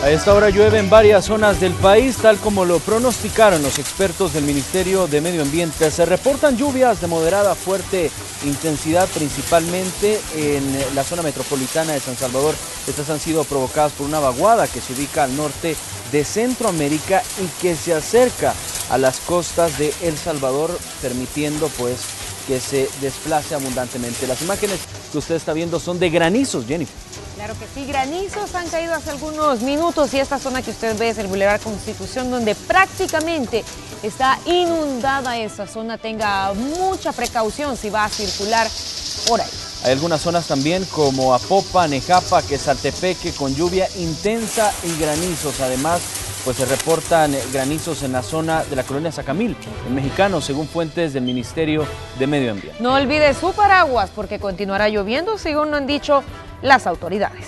A esta hora llueve en varias zonas del país, tal como lo pronosticaron los expertos del Ministerio de Medio Ambiente. Se reportan lluvias de moderada a fuerte intensidad, principalmente en la zona metropolitana de San Salvador. Estas han sido provocadas por una vaguada que se ubica al norte de Centroamérica y que se acerca a las costas de El Salvador, permitiendo pues que se desplace abundantemente. Las imágenes que usted está viendo son de granizos, Jennifer. Claro que sí, granizos han caído hace algunos minutos y esta zona que usted ve es el Boulevard Constitución, donde prácticamente está inundada esa zona. Tenga mucha precaución si va a circular por ahí. Hay algunas zonas también como Apopa, Nejapa, Quesaltepeque, con lluvia intensa y granizos. Además, pues se reportan granizos en la zona de la colonia Zacamil, en Mexicano, según fuentes del Ministerio de Medio Ambiente. No olvide su paraguas porque continuará lloviendo, según lo han dicho las autoridades.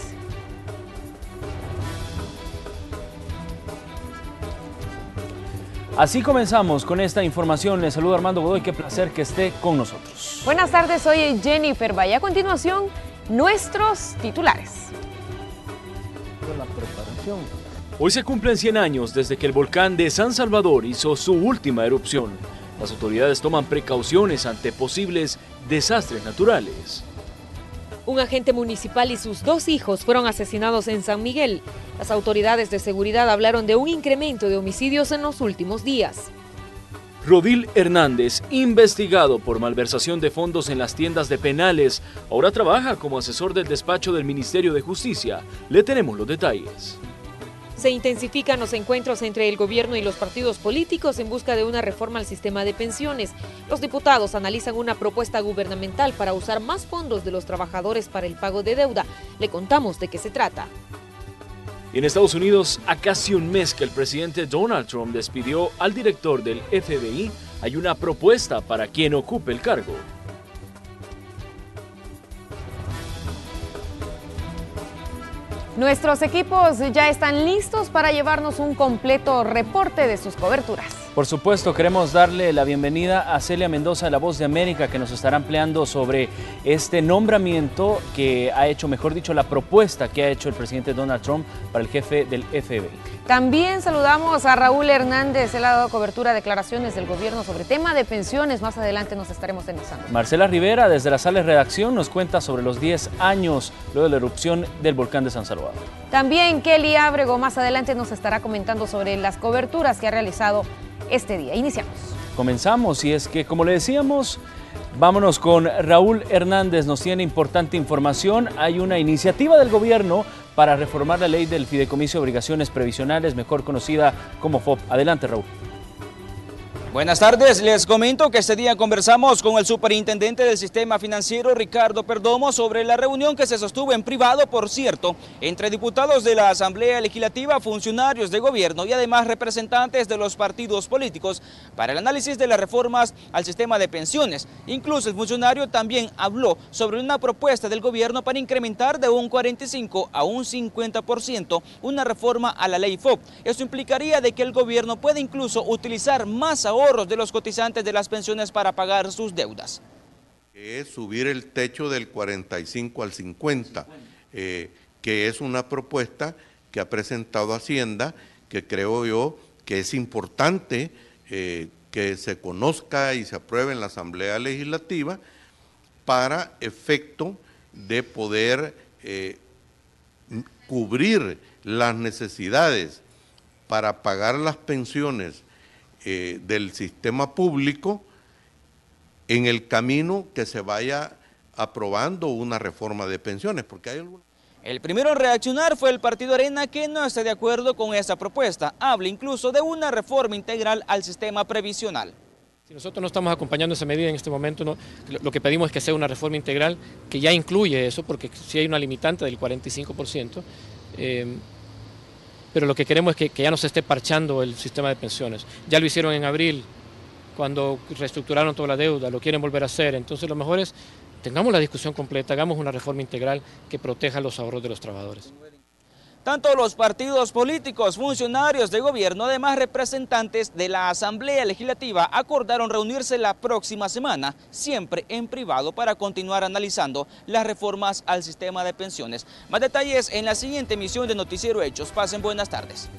Así comenzamos con esta información. Les saluda Armando Godoy, qué placer que esté con nosotros. Buenas tardes, soy Jennifer Valle. A continuación, nuestros titulares. Hoy se cumplen 100 años desde que el volcán de San Salvador hizo su última erupción. Las autoridades toman precauciones ante posibles desastres naturales. Un agente municipal y sus 2 hijos fueron asesinados en San Miguel. Las autoridades de seguridad hablaron de un incremento de homicidios en los últimos días. Rodil Hernández, investigado por malversación de fondos en las tiendas de penales, ahora trabaja como asesor del despacho del Ministerio de Justicia. Le tenemos los detalles. Se intensifican los encuentros entre el gobierno y los partidos políticos en busca de una reforma al sistema de pensiones. Los diputados analizan una propuesta gubernamental para usar más fondos de los trabajadores para el pago de deuda. Le contamos de qué se trata. Y en Estados Unidos, a casi un mes que el presidente Donald Trump despidió al director del FBI, hay una propuesta para quien ocupe el cargo. Nuestros equipos ya están listos para llevarnos un completo reporte de sus coberturas. Por supuesto, queremos darle la bienvenida a Celia Mendoza de La Voz de América, que nos estará ampliando sobre este nombramiento que ha hecho, mejor dicho, la propuesta que ha hecho el presidente Donald Trump para el jefe del FBI. También saludamos a Raúl Hernández. Él ha dado cobertura a declaraciones del gobierno sobre tema de pensiones. Más adelante nos estaremos enlazando. Marcela Rivera, desde la sala de redacción, nos cuenta sobre los 10 años luego de la erupción del volcán de San Salvador. También Kelly Ábrego más adelante nos estará comentando sobre las coberturas que ha realizado este día. Iniciamos. Comenzamos y es que, como le decíamos, vámonos con Raúl Hernández. Nos tiene importante información. Hay una iniciativa del gobierno para reformar la ley del Fideicomiso de Obligaciones Previsionales, mejor conocida como FOP. Adelante, Raúl. Buenas tardes, les comento que este día conversamos con el superintendente del sistema financiero, Ricardo Perdomo, sobre la reunión que se sostuvo en privado, por cierto, entre diputados de la Asamblea Legislativa, funcionarios de gobierno y además representantes de los partidos políticos para el análisis de las reformas al sistema de pensiones. Incluso el funcionario también habló sobre una propuesta del gobierno para incrementar de un 45 a un 50% una reforma a la ley FOP. Esto implicaría de que el gobierno puede incluso utilizar más ahorros de los cotizantes de las pensiones para pagar sus deudas. Es subir el techo del 45 al 50, que es una propuesta que ha presentado Hacienda, que creo yo que es importante que se conozca y se apruebe en la Asamblea Legislativa para efecto de poder cubrir las necesidades para pagar las pensiones del sistema público en el camino que se vaya aprobando una reforma de pensiones, porque hay alguna... El primero en reaccionar fue el Partido Arena, que no está de acuerdo con esta propuesta. Habla incluso de una reforma integral al sistema previsional. Si nosotros no estamos acompañando esa medida en este momento, no, lo que pedimos es que sea una reforma integral que ya incluye eso, porque sí hay una limitante del 45%, pero lo que queremos es que ya no se esté parchando el sistema de pensiones. Ya lo hicieron en abril, cuando reestructuraron toda la deuda, lo quieren volver a hacer. Entonces lo mejor es, tengamos la discusión completa, hagamos una reforma integral que proteja los ahorros de los trabajadores. Tanto los partidos políticos, funcionarios de gobierno, además representantes de la Asamblea Legislativa, acordaron reunirse la próxima semana, siempre en privado, para continuar analizando las reformas al sistema de pensiones. Más detalles en la siguiente emisión de Noticiero Hechos. Pasen buenas tardes.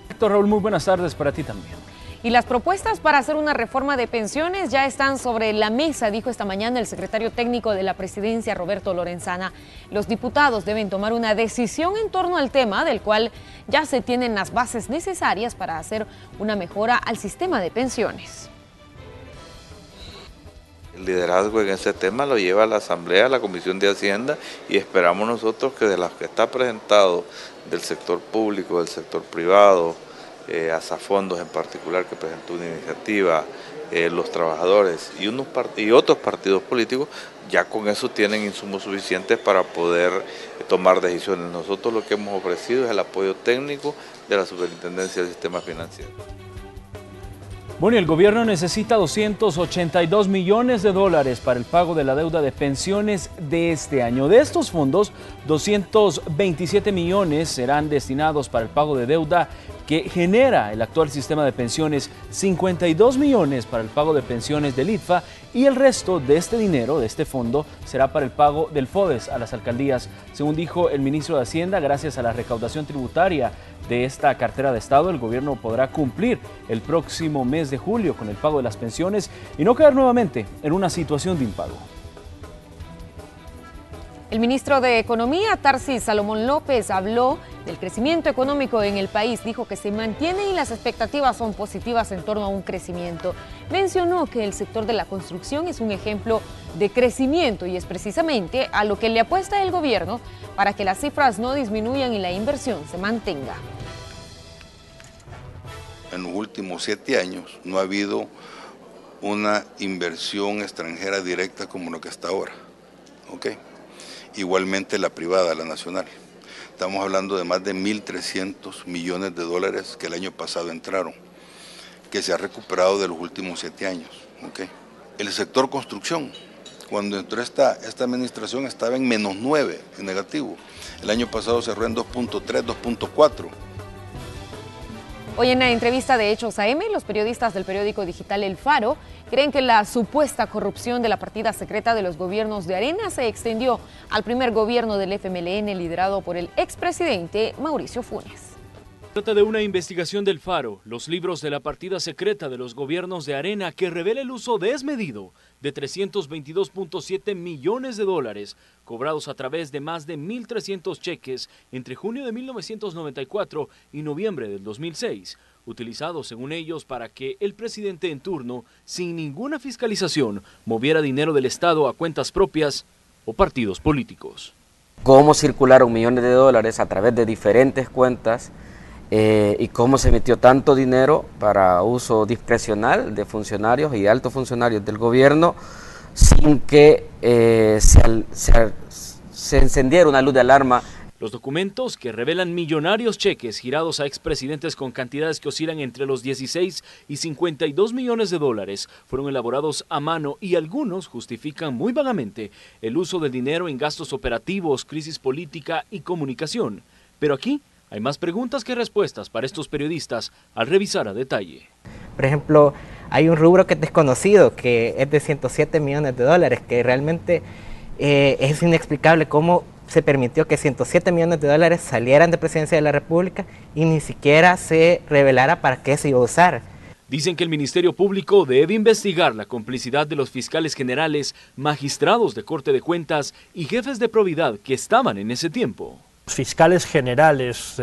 Héctor, Raúl, muy buenas tardes para ti también. Y las propuestas para hacer una reforma de pensiones ya están sobre la mesa, dijo esta mañana el secretario técnico de la presidencia, Roberto Lorenzana. Los diputados deben tomar una decisión en torno al tema, del cual ya se tienen las bases necesarias para hacer una mejora al sistema de pensiones. El liderazgo en ese tema lo lleva la Asamblea, la Comisión de Hacienda, y esperamos nosotros que de las que está presentado del sector público, del sector privado, Asafondos en particular, que presentó una iniciativa, los trabajadores y otros partidos políticos, ya con eso tienen insumos suficientes para poder tomar decisiones. Nosotros lo que hemos ofrecido es el apoyo técnico de la Superintendencia del Sistema Financiero. Bueno, y el gobierno necesita 282 millones de dólares para el pago de la deuda de pensiones de este año. De estos fondos, 227 millones serán destinados para el pago de deuda que genera el actual sistema de pensiones, 52 millones para el pago de pensiones del ITFA y el resto de este dinero, de este fondo, será para el pago del FODES a las alcaldías. Según dijo el ministro de Hacienda, gracias a la recaudación tributaria de esta cartera de Estado, el gobierno podrá cumplir el próximo mes de julio con el pago de las pensiones y no caer nuevamente en una situación de impago. El ministro de Economía, Tarsis Salomón López, habló del crecimiento económico en el país. Dijo que se mantiene y las expectativas son positivas en torno a un crecimiento. Mencionó que el sector de la construcción es un ejemplo de crecimiento y es precisamente a lo que le apuesta el gobierno para que las cifras no disminuyan y la inversión se mantenga. En los últimos 7 años no ha habido una inversión extranjera directa como lo que está ahora. ¿Okay? Igualmente la privada, la nacional. Estamos hablando de más de 1.300 millones de dólares que el año pasado entraron, que se ha recuperado de los últimos 7 años. ¿Okay? El sector construcción, cuando entró esta administración estaba en -9, en negativo. El año pasado cerró en 2.3, 2.4. Hoy en la entrevista de Hechos AM, los periodistas del periódico digital El Faro creen que la supuesta corrupción de la partida secreta de los gobiernos de Arena se extendió al primer gobierno del FMLN liderado por el expresidente Mauricio Funes. Trata de una investigación del Faro, los libros de la partida secreta de los gobiernos de Arena, que revela el uso desmedido de 322.7 millones de dólares cobrados a través de más de 1.300 cheques entre junio de 1994 y noviembre del 2006, utilizados según ellos para que el presidente en turno, sin ninguna fiscalización, moviera dinero del Estado a cuentas propias o partidos políticos. Cómo circularon millones de dólares a través de diferentes cuentas y cómo se metió tanto dinero para uso discrecional de funcionarios y altos funcionarios del gobierno sin que se encendiera una luz de alarma. Los documentos que revelan millonarios cheques girados a expresidentes con cantidades que oscilan entre los 16 y 52 millones de dólares fueron elaborados a mano y algunos justifican muy vagamente el uso del dinero en gastos operativos, crisis política y comunicación. Pero aquí hay más preguntas que respuestas para estos periodistas al revisar a detalle. Por ejemplo, hay un rubro que es desconocido, que es de 107 millones de dólares, que realmente es inexplicable cómo se permitió que 107 millones de dólares salieran de Presidencia de la República y ni siquiera se revelara para qué se iba a usar. Dicen que el Ministerio Público debe investigar la complicidad de los fiscales generales, magistrados de Corte de Cuentas y jefes de probidad que estaban en ese tiempo. Los fiscales generales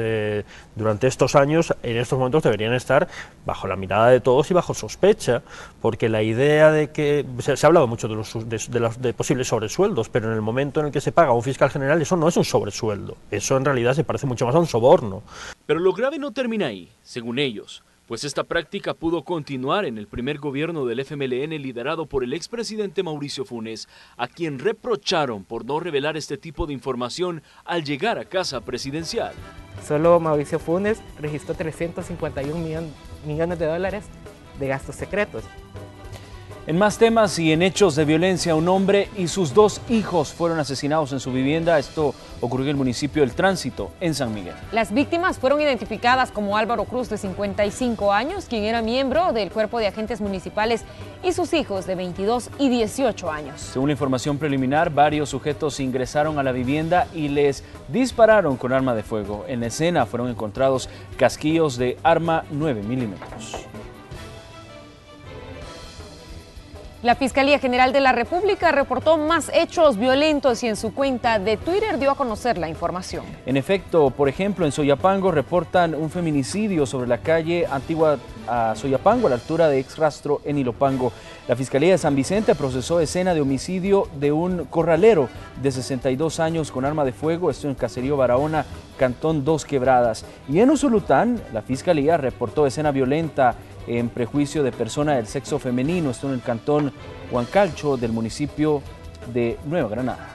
durante estos años, en estos momentos, deberían estar bajo la mirada de todos y bajo sospecha, porque la idea de que se ha hablado mucho de posibles sobresueldos, pero en el momento en el que se paga a un fiscal general, eso no es un sobresueldo, eso en realidad se parece mucho más a un soborno. Pero lo grave no termina ahí, según ellos, pues esta práctica pudo continuar en el primer gobierno del FMLN liderado por el expresidente Mauricio Funes, a quien reprocharon por no revelar este tipo de información al llegar a casa presidencial. Solo Mauricio Funes registró 351 millones de dólares de gastos secretos. En más temas y en hechos de violencia, un hombre y sus 2 hijos fueron asesinados en su vivienda. Esto ocurrió en el municipio del Tránsito, en San Miguel. Las víctimas fueron identificadas como Álvaro Cruz, de 55 años, quien era miembro del Cuerpo de Agentes Municipales, y sus hijos de 22 y 18 años. Según la información preliminar, varios sujetos ingresaron a la vivienda y les dispararon con arma de fuego. En la escena fueron encontrados casquillos de arma 9 milímetros. La Fiscalía General de la República reportó más hechos violentos y en su cuenta de Twitter dio a conocer la información. En efecto, por ejemplo, en Soyapango reportan un feminicidio sobre la calle Antigua a Soyapango, a la altura de Exrastro en Ilopango. La Fiscalía de San Vicente procesó escena de homicidio de un corralero de 62 años con arma de fuego, esto en Caserío Barahona, Cantón Dos Quebradas. Y en Usulután, la Fiscalía reportó escena violenta en prejuicio de persona del sexo femenino, esto en el cantón Huancalcho del municipio de Nueva Granada.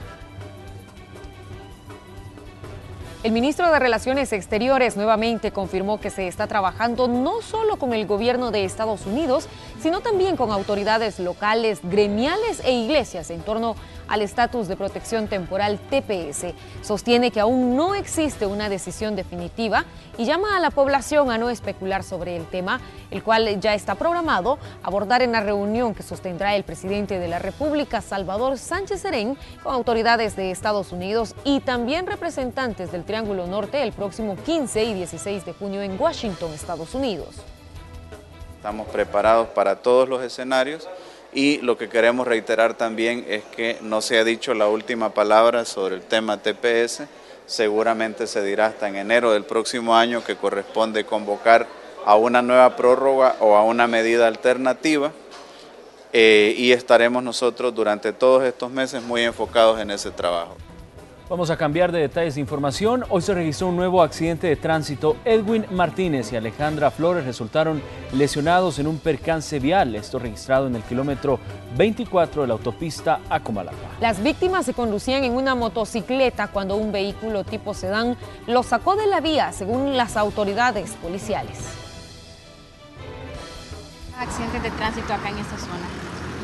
El ministro de Relaciones Exteriores nuevamente confirmó que se está trabajando no solo con el gobierno de Estados Unidos, sino también con autoridades locales, gremiales e iglesias en torno al estatus de protección temporal TPS. Sostiene que aún no existe una decisión definitiva y llama a la población a no especular sobre el tema, el cual ya está programado abordar en la reunión que sostendrá el presidente de la República, Salvador Sánchez Serén, con autoridades de Estados Unidos y también representantes del Triángulo Norte el próximo 15 y 16 de junio en Washington, Estados Unidos. Estamos preparados para todos los escenarios y lo que queremos reiterar también es que no se ha dicho la última palabra sobre el tema TPS. Seguramente se dirá hasta en enero del próximo año, que corresponde convocar a una nueva prórroga o a una medida alternativa, y estaremos nosotros durante todos estos meses muy enfocados en ese trabajo. Vamos a cambiar de detalles de información. Hoy se registró un nuevo accidente de tránsito. Edwin Martínez y Alejandra Flores resultaron lesionados en un percance vial. Esto registrado en el kilómetro 24 de la autopista a Comalapa. Las víctimas se conducían en una motocicleta cuando un vehículo tipo sedán los sacó de la vía, según las autoridades policiales. Accidentes de tránsito acá en esta zona.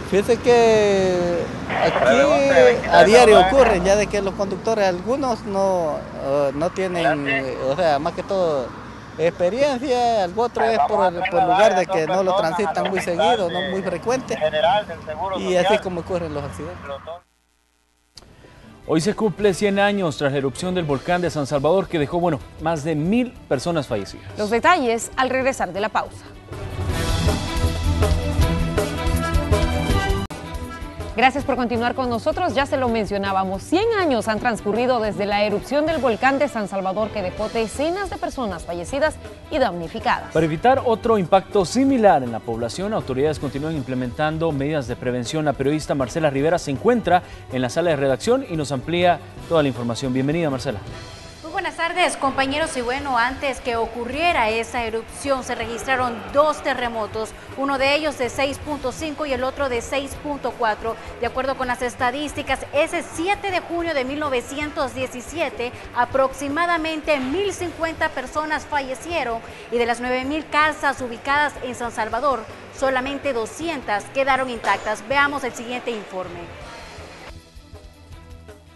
Fíjate que aquí a diario ocurren, ya de que los conductores, algunos no tienen, o sea, más que todo experiencia, el otro es por lugar de que no lo transitan muy seguido, no muy frecuente, y así como ocurren los accidentes. Hoy se cumple 100 años tras la erupción del volcán de San Salvador, que dejó, más de 1000 personas fallecidas. Los detalles al regresar de la pausa. Gracias por continuar con nosotros. Ya se lo mencionábamos, 100 años han transcurrido desde la erupción del volcán de San Salvador, que dejó decenas de personas fallecidas y damnificadas. Para evitar otro impacto similar en la población, autoridades continúan implementando medidas de prevención. La periodista Marcela Rivera se encuentra en la sala de redacción y nos amplía toda la información. Bienvenida, Marcela. Buenas tardes, compañeros, y bueno, antes que ocurriera esa erupción se registraron 2 terremotos, uno de ellos de 6.5 y el otro de 6.4. De acuerdo con las estadísticas, ese 7 de junio de 1917, aproximadamente 1050 personas fallecieron y de las 9000 casas ubicadas en San Salvador, solamente 200 quedaron intactas. Veamos el siguiente informe.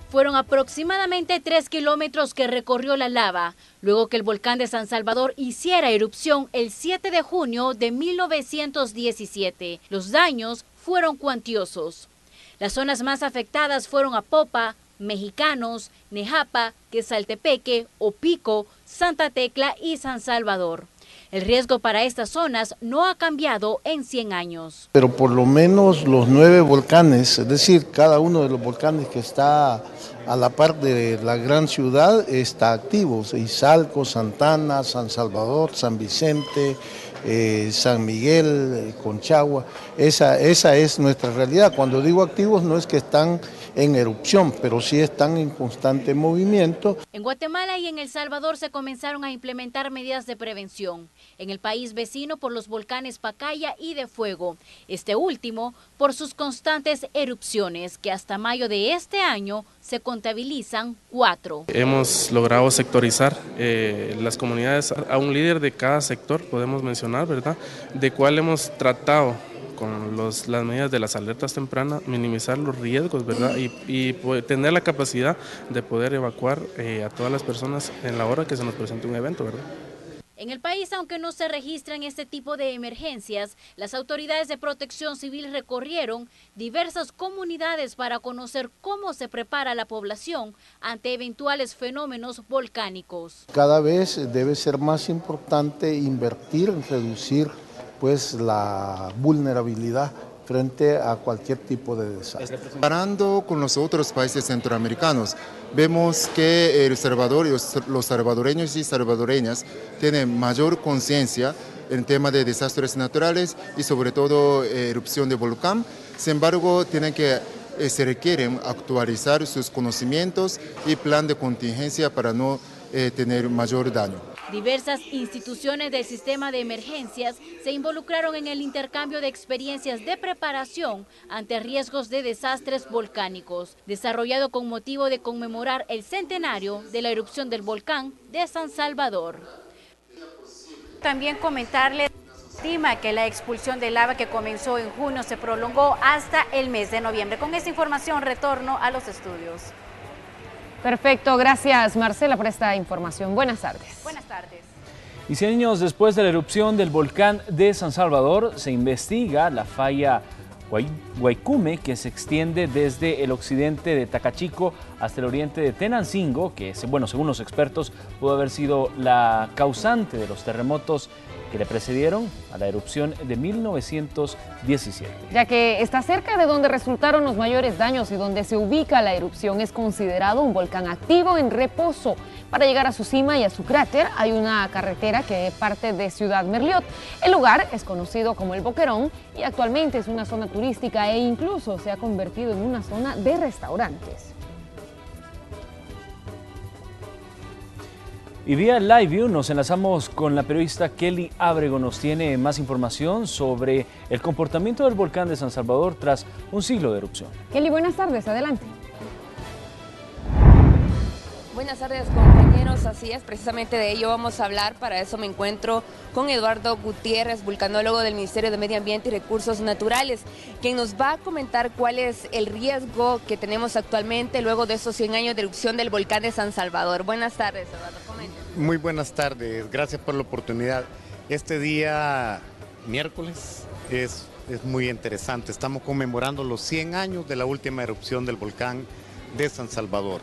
Fueron aproximadamente 3 kilómetros que recorrió la lava, luego que el volcán de San Salvador hiciera erupción el 7 de junio de 1917. Los daños fueron cuantiosos. Las zonas más afectadas fueron Apopa, Mexicanos, Nejapa, Quesaltepeque, Opico, Santa Tecla y San Salvador. El riesgo para estas zonas no ha cambiado en 100 años. Pero por lo menos los 9 volcanes, es decir, cada uno de los volcanes que está a la par de la gran ciudad está activo. Izalco, Santana, San Salvador, San Vicente, San Miguel, Conchagua. Esa es nuestra realidad. Cuando digo activos no es que están en erupción, pero sí están en constante movimiento. En Guatemala y en El Salvador se comenzaron a implementar medidas de prevención. En el país vecino por los volcanes Pacaya y de Fuego. Este último por sus constantes erupciones, que hasta mayo de este año se contabilizan 4. Hemos logrado sectorizar las comunidades a un líder de cada sector, podemos mencionar, ¿verdad? De cual hemos tratado con las medidas de las alertas tempranas, minimizar los riesgos, ¿verdad? Y tener la capacidad de poder evacuar a todas las personas en la hora que se nos presente un evento, ¿verdad? En el país, aunque no se registran este tipo de emergencias, las autoridades de protección civil recorrieron diversas comunidades para conocer cómo se prepara la población ante eventuales fenómenos volcánicos. Cada vez debe ser más importante invertir en reducir pues, la vulnerabilidad frente a cualquier tipo de desastre. Comparando con los otros países centroamericanos, vemos que El Salvador y los salvadoreños y salvadoreñas tienen mayor conciencia en tema de desastres naturales y sobre todo erupción de volcán. Sin embargo, se requieren actualizar sus conocimientos y plan de contingencia para no tener mayor daño. Diversas instituciones del sistema de emergencias se involucraron en el intercambio de experiencias de preparación ante riesgos de desastres volcánicos, desarrollado con motivo de conmemorar el centenario de la erupción del volcán de San Salvador. También comentarles que la expulsión de lava que comenzó en junio se prolongó hasta el mes de noviembre. Con esta información retorno a los estudios. Perfecto, gracias Marcela por esta información. Buenas tardes. Buenas tardes. Y 100 años después de la erupción del volcán de San Salvador, se investiga la falla Guaycume, que se extiende desde el occidente de Tacachico hasta el oriente de Tenancingo, que según los expertos pudo haber sido la causante de los terremotos que le precedieron a la erupción de 1917. Ya que está cerca de donde resultaron los mayores daños y donde se ubica la erupción, es considerado un volcán activo en reposo. Para llegar a su cima y a su cráter hay una carretera que parte de Ciudad Merliot. El lugar es conocido como El Boquerón y actualmente es una zona turística e incluso se ha convertido en una zona de restaurantes. Y vía Live View nos enlazamos con la periodista Kelly Ábrego. Nos tiene más información sobre el comportamiento del volcán de San Salvador tras un siglo de erupción. Kelly, buenas tardes, adelante. Buenas tardes, compañeros, así es, precisamente de ello vamos a hablar. Para eso me encuentro con Eduardo Gutiérrez, vulcanólogo del Ministerio de Medio Ambiente y Recursos Naturales, quien nos va a comentar cuál es el riesgo que tenemos actualmente luego de esos 100 años de erupción del volcán de San Salvador. Buenas tardes, Eduardo, coméntenos. Muy buenas tardes, gracias por la oportunidad. Este día, miércoles, es muy interesante. Estamos conmemorando los 100 años de la última erupción del volcán de San Salvador.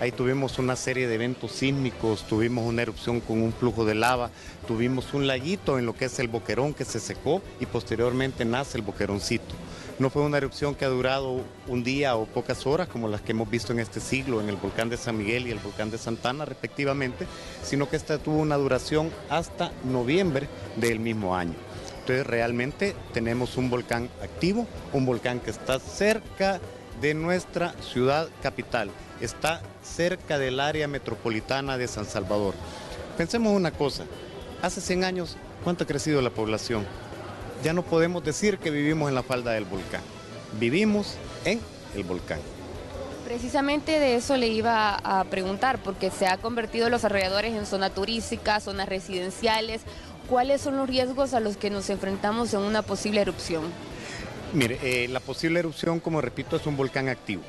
Ahí tuvimos una serie de eventos sísmicos, tuvimos una erupción con un flujo de lava, tuvimos un laguito en lo que es el Boquerón que se secó y posteriormente nace el Boqueroncito. No fue una erupción que ha durado un día o pocas horas como las que hemos visto en este siglo en el volcán de San Miguel y el volcán de Santana respectivamente, sino que esta tuvo una duración hasta noviembre del mismo año. Entonces realmente tenemos un volcán activo, un volcán que está cerca de nuestra ciudad capital. Está cerca del área metropolitana de San Salvador. Pensemos una cosa, hace 100 años, ¿cuánto ha crecido la población? Ya no podemos decir que vivimos en la falda del volcán, vivimos en el volcán. Precisamente de eso le iba a preguntar, porque se ha convertido los alrededores en zona turística, zonas residenciales. ¿Cuáles son los riesgos a los que nos enfrentamos en una posible erupción? Mire, la posible erupción, como repito, es un volcán activo.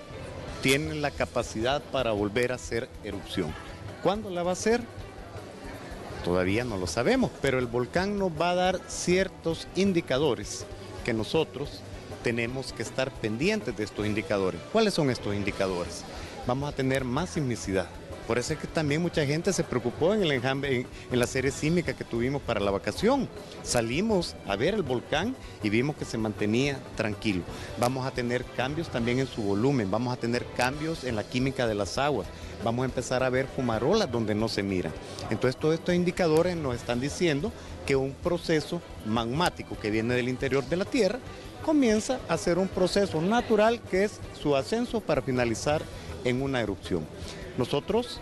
Tiene la capacidad para volver a hacer erupción. ¿Cuándo la va a hacer? Todavía no lo sabemos, pero el volcán nos va a dar ciertos indicadores que nosotros tenemos que estar pendientes de estos indicadores. ¿Cuáles son estos indicadores? Vamos a tener más sismicidad. Por eso es que también mucha gente se preocupó en el enjambre, en la serie sísmica que tuvimos para la vacación. Salimos a ver el volcán y vimos que se mantenía tranquilo. Vamos a tener cambios también en su volumen, vamos a tener cambios en la química de las aguas. Vamos a empezar a ver fumarolas donde no se miran. Entonces todos estos indicadores nos están diciendo que un proceso magmático que viene del interior de la Tierra comienza a ser un proceso natural que es su ascenso para finalizar en una erupción. Nosotros,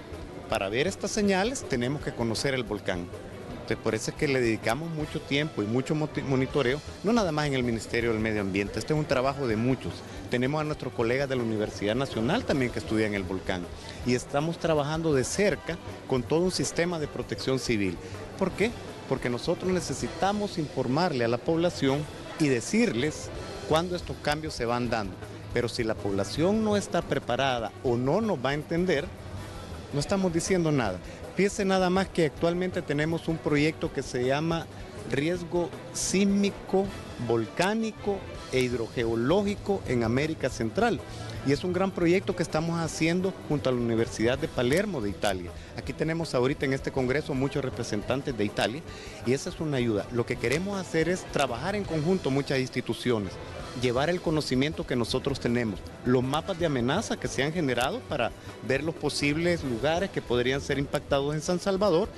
para ver estas señales, tenemos que conocer el volcán. Entonces, por eso es que le dedicamos mucho tiempo y mucho monitoreo, no nada más en el Ministerio del Medio Ambiente, este es un trabajo de muchos. Tenemos a nuestros colegas de la Universidad Nacional también que estudian el volcán y estamos trabajando de cerca con todo un sistema de protección civil. ¿Por qué? Porque nosotros necesitamos informarle a la población y decirles cuándo estos cambios se van dando. Pero si la población no está preparada o no nos va a entender, no estamos diciendo nada. Fíjese nada más que actualmente tenemos un proyecto que se llama Riesgo Sísmico, Volcánico e Hidrogeológico en América Central. Y es un gran proyecto que estamos haciendo junto a la Universidad de Palermo de Italia. Aquí tenemos ahorita en este congreso muchos representantes de Italia y esa es una ayuda. Lo que queremos hacer es trabajar en conjunto muchas instituciones, llevar el conocimiento que nosotros tenemos, los mapas de amenaza que se han generado para ver los posibles lugares que podrían ser impactados en San Salvador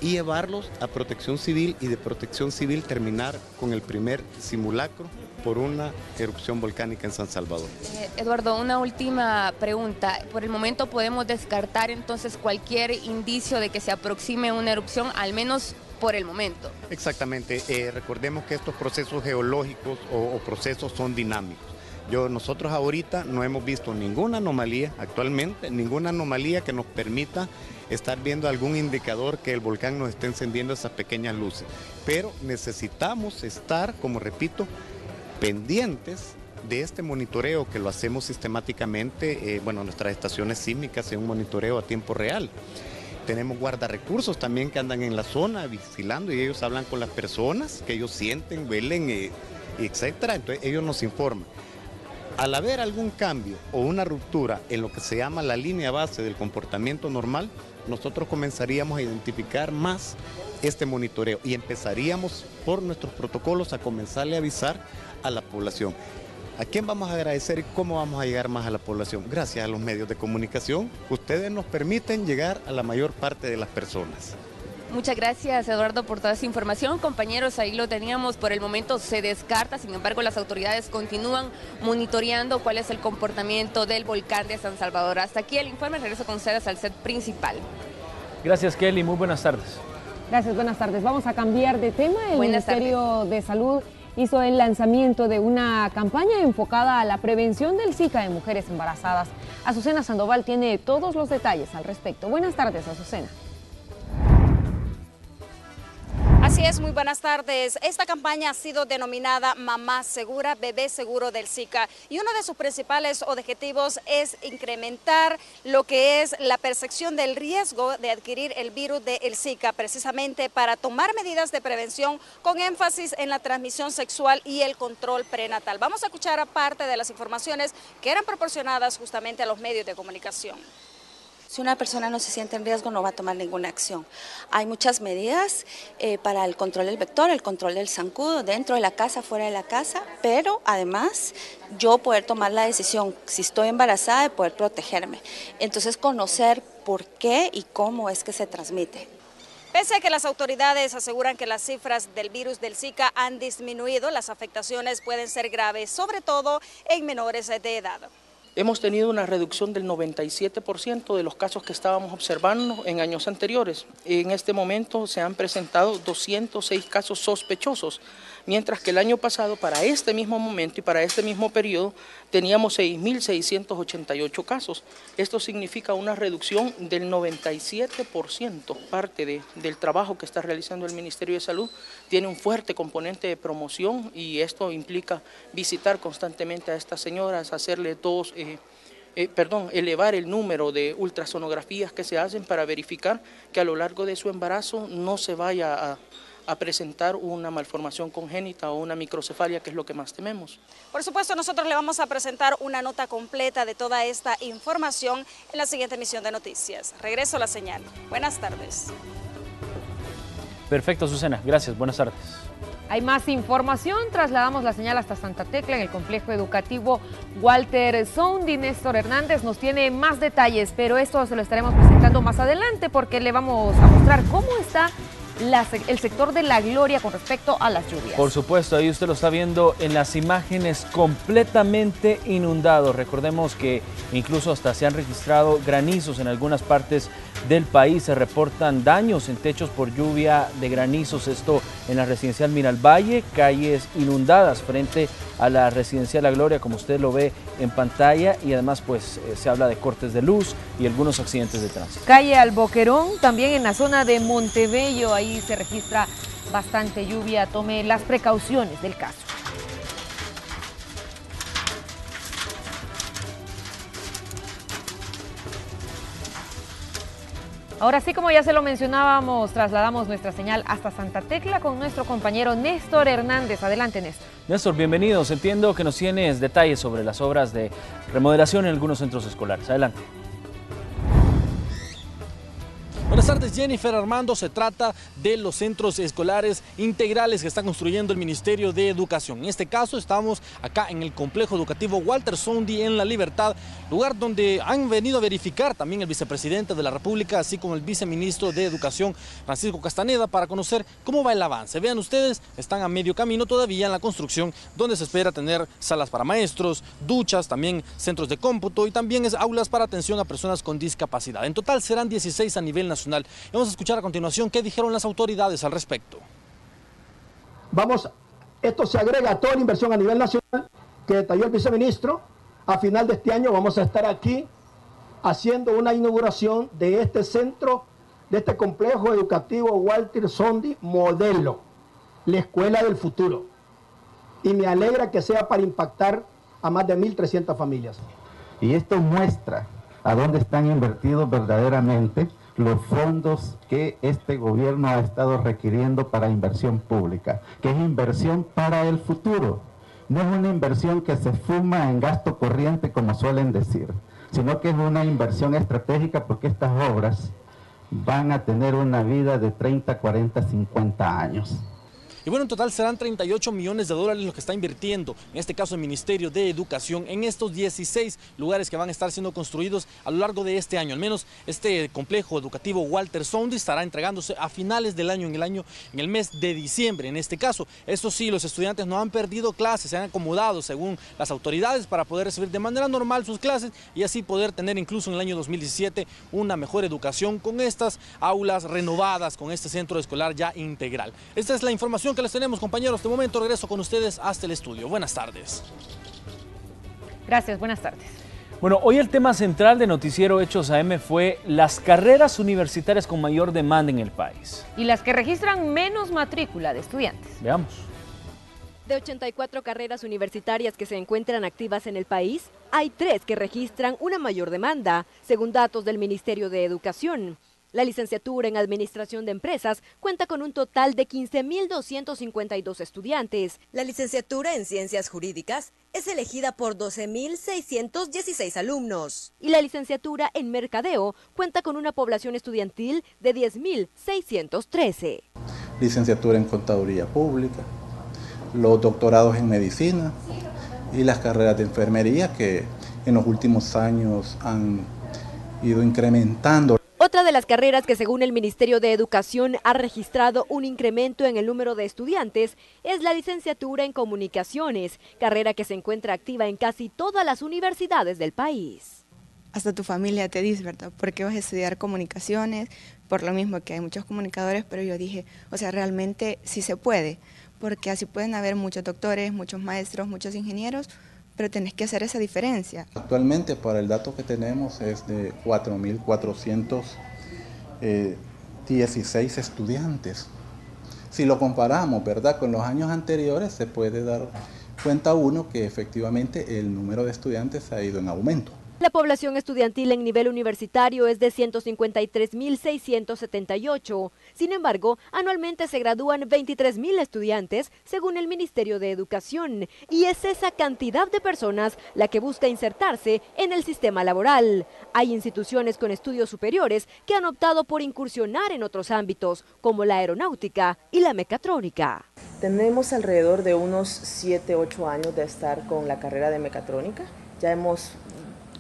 y llevarlos a Protección Civil y de Protección Civil terminar con el primer simulacro por una erupción volcánica en San Salvador. Eduardo, una última pregunta. Por el momento podemos descartar entonces cualquier indicio de que se aproxime una erupción, al menos por el momento. Exactamente. Recordemos que estos procesos geológicos o procesos son dinámicos. Nosotros ahorita no hemos visto ninguna anomalía actualmente, ninguna anomalía que nos permita estar viendo algún indicador que el volcán nos esté encendiendo esas pequeñas luces. Pero necesitamos estar, como repito, pendientes de este monitoreo que lo hacemos sistemáticamente, nuestras estaciones sísmicas en un monitoreo a tiempo real. Tenemos guardarrecursos también que andan en la zona vigilando y ellos hablan con las personas que ellos sienten, huelen, etcétera. Entonces ellos nos informan. Al haber algún cambio o una ruptura en lo que se llama la línea base del comportamiento normal, nosotros comenzaríamos a identificar más este monitoreo y empezaríamos por nuestros protocolos a comenzarle a avisar a la población. ¿A quién vamos a agradecer y cómo vamos a llegar más a la población? Gracias a los medios de comunicación, ustedes nos permiten llegar a la mayor parte de las personas. Muchas gracias, Eduardo, por toda esa información. Compañeros, ahí lo teníamos, por el momento se descarta, sin embargo las autoridades continúan monitoreando cuál es el comportamiento del volcán de San Salvador. Hasta aquí el informe, regreso con ustedes al set principal. Gracias, Kelly, muy buenas tardes. Gracias, buenas tardes. Vamos a cambiar de tema. El Ministerio de Salud hizo el lanzamiento de una campaña enfocada a la prevención del Zika en mujeres embarazadas. Azucena Sandoval tiene todos los detalles al respecto. Buenas tardes, Azucena. Así es, muy buenas tardes. Esta campaña ha sido denominada Mamá Segura, Bebé Seguro del Zika y uno de sus principales objetivos es incrementar lo que es la percepción del riesgo de adquirir el virus del Zika, precisamente para tomar medidas de prevención con énfasis en la transmisión sexual y el control prenatal. Vamos a escuchar a parte de las informaciones que eran proporcionadas justamente a los medios de comunicación. Si una persona no se siente en riesgo, no va a tomar ninguna acción. Hay muchas medidas para el control del vector, el control del zancudo, dentro de la casa, fuera de la casa, pero además yo poder tomar la decisión, si estoy embarazada, de poder protegerme. Entonces conocer por qué y cómo es que se transmite. Pese a que las autoridades aseguran que las cifras del virus del Zika han disminuido, las afectaciones pueden ser graves, sobre todo en menores de edad. Hemos tenido una reducción del 97% de los casos que estábamos observando en años anteriores. En este momento se han presentado 206 casos sospechosos, mientras que el año pasado, para este mismo momento y para este mismo periodo, teníamos 6.688 casos. Esto significa una reducción del 97%. Parte del trabajo que está realizando el Ministerio de Salud tiene un fuerte componente de promoción y esto implica visitar constantemente a estas señoras, hacerle elevar el número de ultrasonografías que se hacen para verificar que a lo largo de su embarazo no se vaya a presentar una malformación congénita o una microcefalia, que es lo que más tememos. Por supuesto, nosotros le vamos a presentar una nota completa de toda esta información en la siguiente emisión de noticias. Regreso a la señal. Buenas tardes. Perfecto, Azucena. Gracias. Buenas tardes. Hay más información, trasladamos la señal hasta Santa Tecla en el complejo educativo Walter Soundi. Néstor Hernández nos tiene más detalles, pero esto se lo estaremos presentando más adelante porque le vamos a mostrar cómo está el sector de La Gloria con respecto a las lluvias. Por supuesto, ahí usted lo está viendo en las imágenes, completamente inundado. Recordemos que incluso hasta se han registrado granizos en algunas partes del país. Se reportan daños en techos por lluvia de granizos. Esto en la residencial Miralvalle, calles inundadas frente a la residencial La Gloria, como usted lo ve en pantalla, y además pues se habla de cortes de luz y algunos accidentes de tránsito. Calle Alboquerón, también en la zona de Montebello, ahí se registra bastante lluvia. Tome las precauciones del caso. Ahora sí, como ya se lo mencionábamos, trasladamos nuestra señal hasta Santa Tecla con nuestro compañero Néstor Hernández. Adelante, Néstor. Néstor, bienvenidos. Entiendo que nos tienes detalles sobre las obras de remodelación en algunos centros escolares. Adelante. Buenas tardes, Jennifer Armando. Se trata de los centros escolares integrales que está construyendo el Ministerio de Educación. En este caso estamos acá en el complejo educativo Walter Sondy en La Libertad, lugar donde han venido a verificar también el vicepresidente de la República, así como el viceministro de Educación, Francisco Castaneda, para conocer cómo va el avance. Vean ustedes, están a medio camino todavía en la construcción, donde se espera tener salas para maestros, duchas, también centros de cómputo y también aulas para atención a personas con discapacidad. En total serán 16 a nivel nacional. Vamos a escuchar a continuación qué dijeron las autoridades al respecto. Esto se agrega a toda la inversión a nivel nacional que detalló el viceministro. A final de este año vamos a estar aquí haciendo una inauguración de este centro, de este complejo educativo Walter Sondy modelo, la escuela del futuro. Y me alegra que sea para impactar a más de 1.300 familias. Y esto muestra a dónde están invertidos verdaderamente los fondos que este gobierno ha estado requiriendo para inversión pública, que es inversión para el futuro. No es una inversión que se fuma en gasto corriente, como suelen decir, sino que es una inversión estratégica, porque estas obras van a tener una vida de 30, 40, 50 años. Y bueno, en total serán 38 millones de dólares los que está invirtiendo, en este caso el Ministerio de Educación, en estos 16 lugares que van a estar siendo construidos a lo largo de este año. Al menos este complejo educativo Walter Sondy estará entregándose a finales del año, en el mes de diciembre. En este caso, eso sí, los estudiantes no han perdido clases, se han acomodado según las autoridades para poder recibir de manera normal sus clases y así poder tener incluso en el año 2017 una mejor educación con estas aulas renovadas, con este centro escolar ya integral. Esta es la información que les tenemos, compañeros. De momento regreso con ustedes hasta el estudio. Buenas tardes. Gracias, buenas tardes. Bueno, hoy el tema central de Noticiero Hechos AM fue las carreras universitarias con mayor demanda en el país. Y las que registran menos matrícula de estudiantes. Veamos. De 84 carreras universitarias que se encuentran activas en el país, hay 3 que registran una mayor demanda, según datos del Ministerio de Educación. La licenciatura en Administración de Empresas cuenta con un total de 15.252 estudiantes. La licenciatura en Ciencias Jurídicas es elegida por 12.616 alumnos. Y la licenciatura en Mercadeo cuenta con una población estudiantil de 10.613. Licenciatura en Contaduría Pública, los doctorados en Medicina y las carreras de Enfermería que en los últimos años han ido incrementando. Otra de las carreras que según el Ministerio de Educación ha registrado un incremento en el número de estudiantes es la licenciatura en Comunicaciones, carrera que se encuentra activa en casi todas las universidades del país. Hasta tu familia te dice, ¿verdad? ¿Por qué vas a estudiar comunicaciones? Por lo mismo que hay muchos comunicadores, pero yo dije, o sea, realmente sí se puede, porque así pueden haber muchos doctores, muchos maestros, muchos ingenieros, pero tenés que hacer esa diferencia. Actualmente, para el dato que tenemos, es de 4.416 estudiantes. Si lo comparamos, ¿verdad?, con los años anteriores, se puede dar cuenta uno que efectivamente el número de estudiantes ha ido en aumento. La población estudiantil en nivel universitario es de 153.678. Sin embargo, anualmente se gradúan 23.000 estudiantes, según el Ministerio de Educación, y es esa cantidad de personas la que busca insertarse en el sistema laboral. Hay instituciones con estudios superiores que han optado por incursionar en otros ámbitos, como la aeronáutica y la mecatrónica. Tenemos alrededor de unos 7-8 años de estar con la carrera de mecatrónica. Ya hemos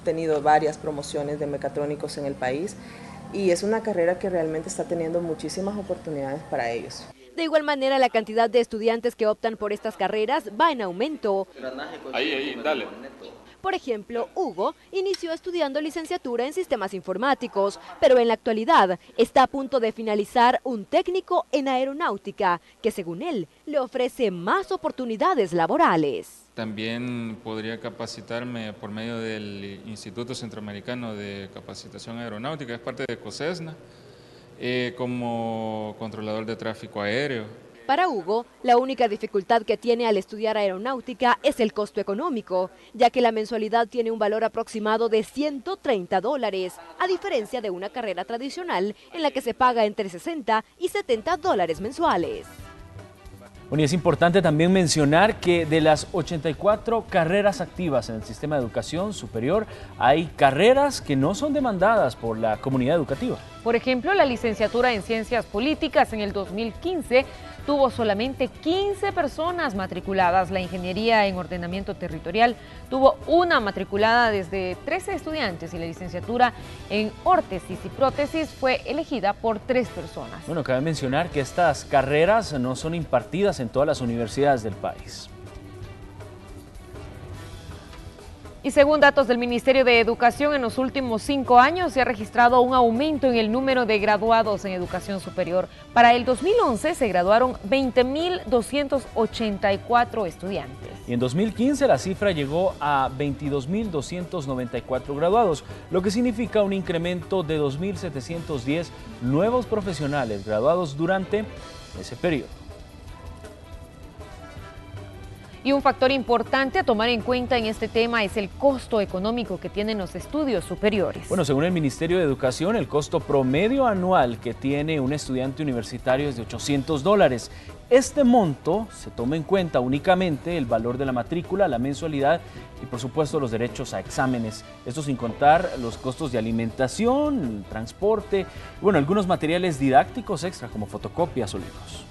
tenido varias promociones de mecatrónicos en el país y es una carrera que realmente está teniendo muchísimas oportunidades para ellos. De igual manera, la cantidad de estudiantes que optan por estas carreras va en aumento. Ahí, dale. Por ejemplo, Hugo inició estudiando licenciatura en sistemas informáticos, pero en la actualidad está a punto de finalizar un técnico en aeronáutica, que según él le ofrece más oportunidades laborales. También podría capacitarme por medio del Instituto Centroamericano de Capacitación Aeronáutica, es parte de COSESNA, como controlador de tráfico aéreo. Para Hugo, la única dificultad que tiene al estudiar aeronáutica es el costo económico, ya que la mensualidad tiene un valor aproximado de $130, a diferencia de una carrera tradicional en la que se paga entre $60 y $70 mensuales. Bueno, y es importante también mencionar que de las 84 carreras activas en el sistema de educación superior, hay carreras que no son demandadas por la comunidad educativa. Por ejemplo, la licenciatura en Ciencias Políticas en el 2015 tuvo solamente 15 personas matriculadas. La ingeniería en ordenamiento territorial tuvo una matriculada desde 13 estudiantes y la licenciatura en órtesis y prótesis fue elegida por 3 personas. Bueno, cabe mencionar que estas carreras no son impartidas en todas las universidades del país. Y según datos del Ministerio de Educación, en los últimos 5 años se ha registrado un aumento en el número de graduados en educación superior. Para el 2011 se graduaron 20.284 estudiantes. Y en 2015 la cifra llegó a 22.294 graduados, lo que significa un incremento de 2.710 nuevos profesionales graduados durante ese periodo. Y un factor importante a tomar en cuenta en este tema es el costo económico que tienen los estudios superiores. Bueno, según el Ministerio de Educación, el costo promedio anual que tiene un estudiante universitario es de $800. Este monto se toma en cuenta únicamente el valor de la matrícula, la mensualidad y por supuesto los derechos a exámenes. Esto sin contar los costos de alimentación, transporte y bueno, algunos materiales didácticos extra como fotocopias o libros.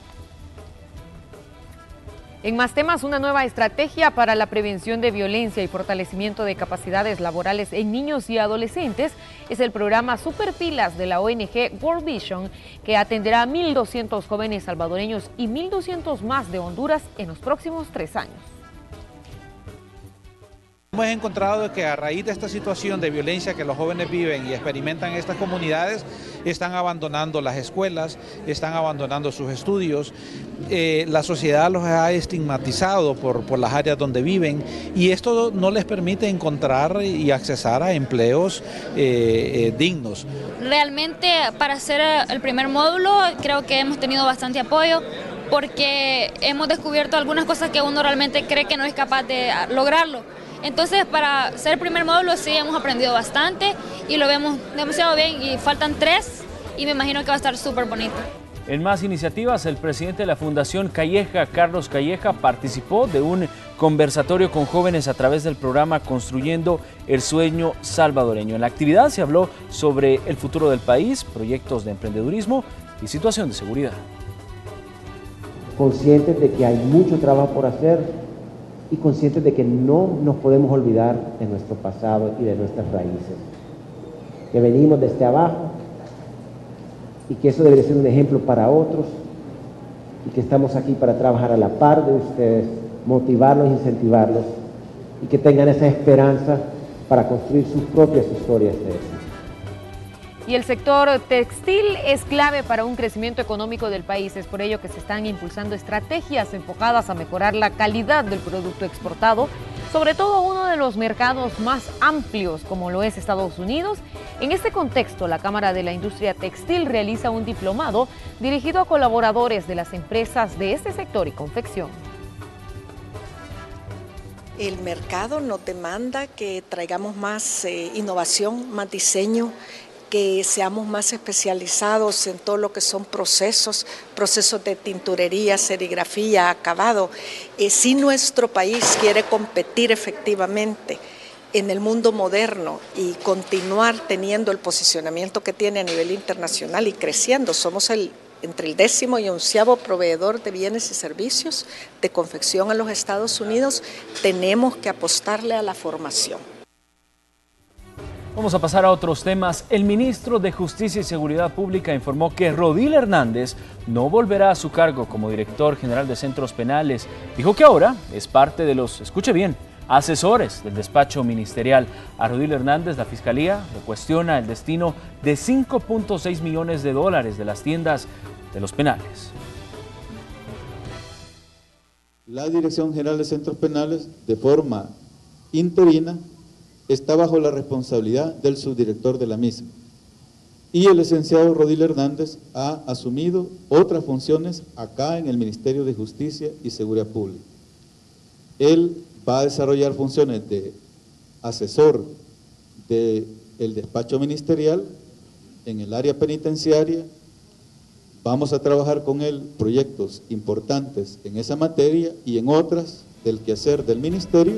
En más temas, una nueva estrategia para la prevención de violencia y fortalecimiento de capacidades laborales en niños y adolescentes es el programa Superpilas de la ONG World Vision, que atenderá a 1.200 jóvenes salvadoreños y 1.200 más de Honduras en los próximos 3 años. Hemos encontrado que a raíz de esta situación de violencia que los jóvenes viven y experimentan en estas comunidades, están abandonando las escuelas, están abandonando sus estudios. La sociedad los ha estigmatizado por las áreas donde viven y esto no les permite encontrar y accesar a empleos dignos. Realmente para hacer el primer módulo creo que hemos tenido bastante apoyo porque hemos descubierto algunas cosas que uno realmente cree que no es capaz de lograrlo. Entonces, para hacer el primer módulo sí hemos aprendido bastante y lo vemos demasiado bien y faltan 3 y me imagino que va a estar súper bonito. En más iniciativas, el presidente de la Fundación Calleja, Carlos Calleja, participó de un conversatorio con jóvenes a través del programa Construyendo el Sueño Salvadoreño. En la actividad se habló sobre el futuro del país, proyectos de emprendedurismo y situación de seguridad. Conscientes de que hay mucho trabajo por hacer y conscientes de que no nos podemos olvidar de nuestro pasado y de nuestras raíces, que venimos desde abajo y que eso debería ser un ejemplo para otros y que estamos aquí para trabajar a la par de ustedes, motivarlos, incentivarlos y que tengan esa esperanza para construir sus propias historias de éxito. Y el sector textil es clave para un crecimiento económico del país. Es por ello que se están impulsando estrategias enfocadas a mejorar la calidad del producto exportado, sobre todo uno de los mercados más amplios como lo es Estados Unidos. En este contexto, la Cámara de la Industria Textil realiza un diplomado dirigido a colaboradores de las empresas de este sector y confección. El mercado nos demanda que traigamos más innovación, más diseño, que seamos más especializados en todo lo que son procesos de tinturería, serigrafía, acabado. Si nuestro país quiere competir efectivamente en el mundo moderno y continuar teniendo el posicionamiento que tiene a nivel internacional y creciendo, somos entre el 10º y 11º proveedor de bienes y servicios de confección a los Estados Unidos, tenemos que apostarle a la formación. Vamos a pasar a otros temas. El ministro de Justicia y Seguridad Pública informó que Rodil Hernández no volverá a su cargo como director general de centros penales. Dijo que ahora es parte de los, escuche bien, asesores del despacho ministerial. A Rodil Hernández, la Fiscalía le cuestiona el destino de $5.6 millones de las tiendas de los penales. La Dirección General de Centros Penales, de forma interina, está bajo la responsabilidad del subdirector de la misma. y el licenciado Rodil Hernández ha asumido otras funciones acá en el Ministerio de Justicia y Seguridad Pública. Él va a desarrollar funciones de asesor del despacho ministerial en el área penitenciaria. Vamos a trabajar con él proyectos importantes en esa materia y en otras del quehacer del ministerio,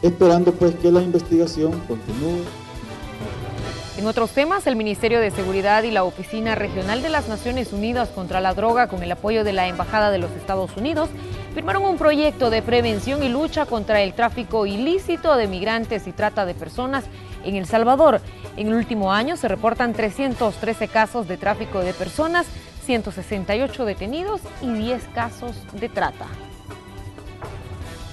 esperando pues que la investigación continúe. En otros temas, el Ministerio de Seguridad y la Oficina Regional de las Naciones Unidas contra la Droga, con el apoyo de la Embajada de los Estados Unidos, firmaron un proyecto de prevención y lucha contra el tráfico ilícito de migrantes y trata de personas en El Salvador. En el último año se reportan 313 casos de tráfico de personas, 168 detenidos y 10 casos de trata.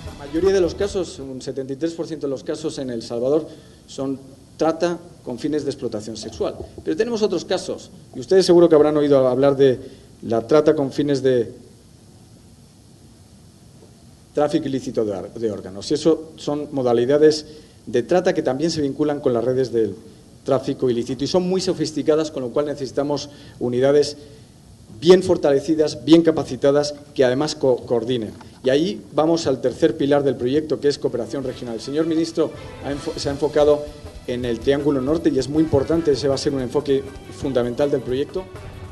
La mayoría de los casos, un 73% de los casos en El Salvador son trata con fines de explotación sexual. Pero tenemos otros casos, y ustedes seguro que habrán oído hablar de la trata con fines de tráfico ilícito de órganos. Y eso son modalidades de trata que también se vinculan con las redes del tráfico ilícito y son muy sofisticadas, con lo cual necesitamos unidades bien fortalecidas, bien capacitadas, que además coordinen. Y ahí vamos al tercer pilar del proyecto, que es cooperación regional. El señor ministro se ha enfocado en el Triángulo Norte y es muy importante, ese va a ser un enfoque fundamental del proyecto.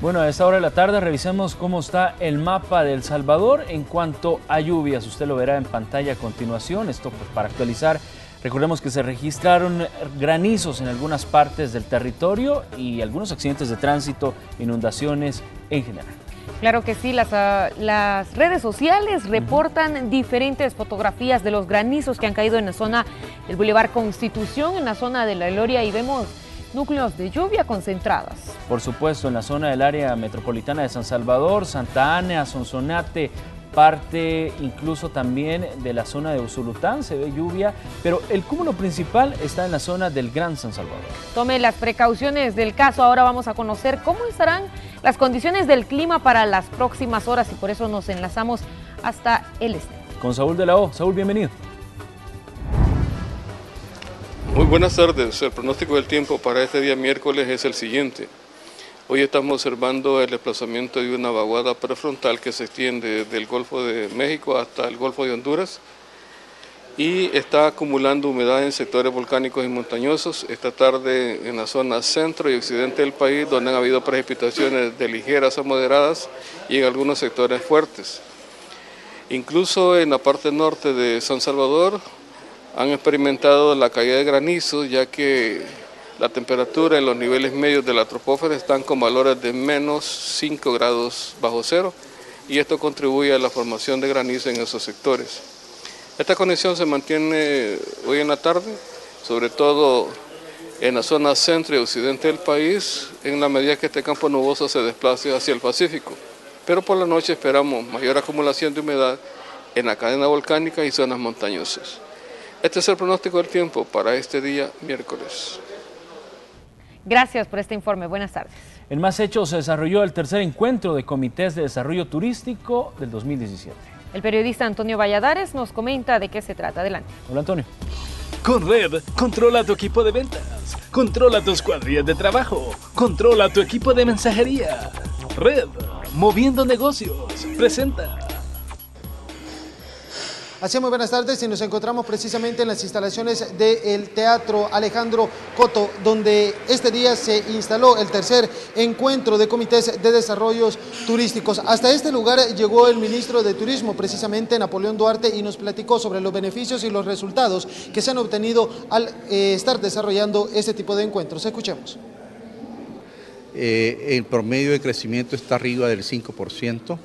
Bueno, a esta hora de la tarde revisemos cómo está el mapa de El Salvador en cuanto a lluvias. Usted lo verá en pantalla a continuación. Esto pues, para actualizar. Recordemos que se registraron granizos en algunas partes del territorio y algunos accidentes de tránsito, inundaciones en general. Claro que sí, las redes sociales reportan diferentes fotografías de los granizos que han caído en la zona del Boulevard Constitución, en la zona de La Gloria, y vemos núcleos de lluvia concentradas. Por supuesto, en la zona del área metropolitana de San Salvador, Santa Ana, Sonsonate, parte incluso también de la zona de Usulután se ve lluvia, pero el cúmulo principal está en la zona del Gran San Salvador. Tome las precauciones del caso. Ahora vamos a conocer cómo estarán las condiciones del clima para las próximas horas y por eso nos enlazamos hasta el este. Con Saúl de la O. Saúl, bienvenido. Muy buenas tardes. El pronóstico del tiempo para este día miércoles es el siguiente. Hoy estamos observando el desplazamiento de una vaguada prefrontal que se extiende desde el Golfo de México hasta el Golfo de Honduras y está acumulando humedad en sectores volcánicos y montañosos. Esta tarde en la zona centro y occidente del país, donde han habido precipitaciones de ligeras a moderadas y en algunos sectores fuertes. Incluso en la parte norte de San Salvador han experimentado la caída de granizo, ya que la temperatura en los niveles medios de la troposfera están con valores de menos 5 grados bajo cero y esto contribuye a la formación de granizo en esos sectores. Esta condición se mantiene hoy en la tarde, sobre todo en la zona centro y occidente del país, en la medida que este campo nuboso se desplace hacia el Pacífico. Pero por la noche esperamos mayor acumulación de humedad en la cadena volcánica y zonas montañosas. Este es el pronóstico del tiempo para este día miércoles. Gracias por este informe. Buenas tardes. En más hechos, se desarrolló el tercer encuentro de comités de desarrollo turístico del 2017. El periodista Antonio Valladares nos comenta de qué se trata. Adelante. Hola, Antonio. Con Red, controla tu equipo de ventas, controla tus cuadrillas de trabajo, controla tu equipo de mensajería. Red, moviendo negocios, presenta. Así, muy buenas tardes, y nos encontramos precisamente en las instalaciones del Teatro Alejandro Coto, donde este día se instaló el tercer encuentro de comités de desarrollos turísticos. Hasta este lugar llegó el ministro de Turismo, precisamente Napoleón Duarte, y nos platicó sobre los beneficios y los resultados que se han obtenido al estar desarrollando este tipo de encuentros. Escuchemos. El promedio de crecimiento está arriba del 5%.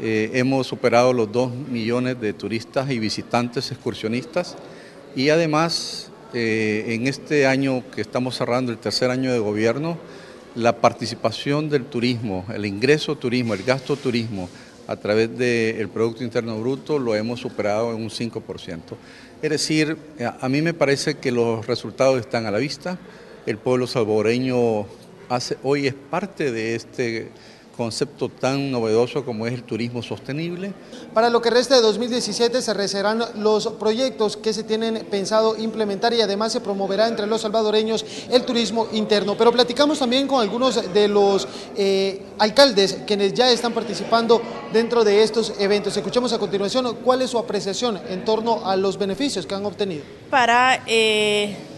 Hemos superado los 2 millones de turistas y visitantes excursionistas y además en este año que estamos cerrando, el tercer año de gobierno, la participación del turismo, el ingreso turismo, el gasto turismo a través del Producto Interno Bruto lo hemos superado en un 5%. Es decir, a mí me parece que los resultados están a la vista. El pueblo salvadoreño hoy es parte de este concepto tan novedoso como es el turismo sostenible. Para lo que resta de 2017 se realizarán los proyectos que se tienen pensado implementar y además se promoverá entre los salvadoreños el turismo interno. Pero platicamos también con algunos de los alcaldes quienes ya están participando dentro de estos eventos. Escuchemos a continuación cuál es su apreciación en torno a los beneficios que han obtenido. Para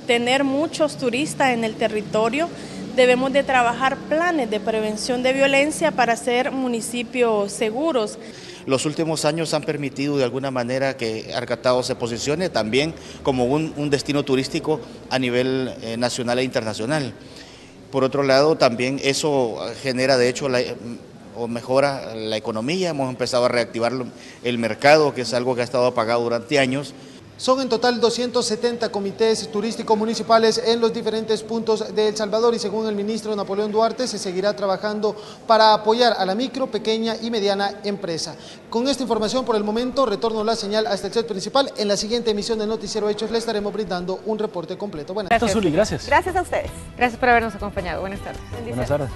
tener muchos turistas en el territorio, debemos de trabajar planes de prevención de violencia para ser municipios seguros. Los últimos años han permitido de alguna manera que Arcatao se posicione también como un destino turístico a nivel nacional e internacional. Por otro lado, también eso genera de hecho o mejora la economía. Hemos empezado a reactivar el mercado, que es algo que ha estado apagado durante años. Son en total 270 comités turísticos municipales en los diferentes puntos de El Salvador y según el ministro Napoleón Duarte se seguirá trabajando para apoyar a la micro, pequeña y mediana empresa. Con esta información por el momento retorno la señal hasta el set principal. En la siguiente emisión del Noticiero Hechos le estaremos brindando un reporte completo. Gracias, Zuli, gracias. Gracias a ustedes. Gracias por habernos acompañado. Buenas tardes. Buenas tardes.